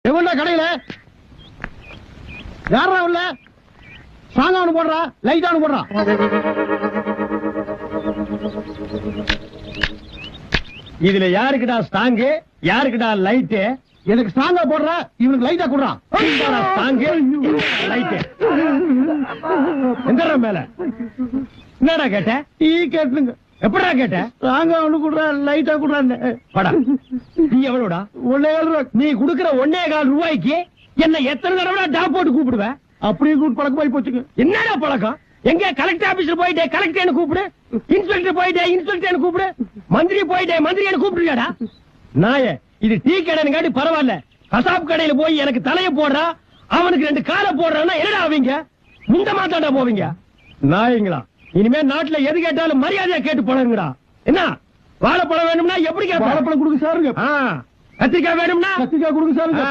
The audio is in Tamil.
எவ்வளோ கடையில யாரா உள்ள சாங்கானு போடுறா லைட்டானு போடுறா. இதுல யாருக்குடா ஸ்டாங்கு யாருக்குடா லைட்டு? எனக்கு ஸ்டாங்கா போடுறா, இவனுக்கு லைட்டா குடுறான். ஸ்டாங்கு லைட்டு எந்த மேல என்னடா கேட்ட? டீ கேட்டுங்க. எப்படா கேட்ட? ஸ்டாங்கா ஒண்ணு குடுறா லைட்டா குடுறான்னு. படா நீ எவ்வளவுடா? 1.25 ரூபா. நீ குடுக்கிற 1.25 ரூபாய்க்கு என்ன எத்தனை தடவை டாப் போட்டு கூப்பிடுவ? அப்படியே கூப்பிட்டு பழக்கமாயி போச்சுங்க. என்னடா பழக்கம்? எங்க கலெக்டர் ஆபீஸ்ல போயிட்டே கலெக்டர் கூப்பிடு, இன்ஸ்பெக்டர் போயிட்டே இன்ஸ்பெக்டர் கூப்பிடு, மந்திரி போயிட்டே மந்திரி கூப்பிடுறியாடா? நாயே, இது டீ கடைன்னு காட்டி பரவாயில்ல. கசாப் கடையில போய் எனக்கு தலைய போடுறா, அவனுக்கு 2 காலை போடுறான்னா என்னடா ஆவீங்க? முந்த மாத்தாண்டா போவீங்க நாயங்களா. இனிமே நாட்டுல எது கேட்டாலும் மரியாதையா கேட்டு பழகுங்கடா. என்ன வாழைப்பழம் வேணும்னா எப்படி வாழைப்பழம் கொடுக்க சாருங்க, கத்திரிக்காய் வேணும்னா கத்திரிக்காய் கொடுக்க சாருங்க.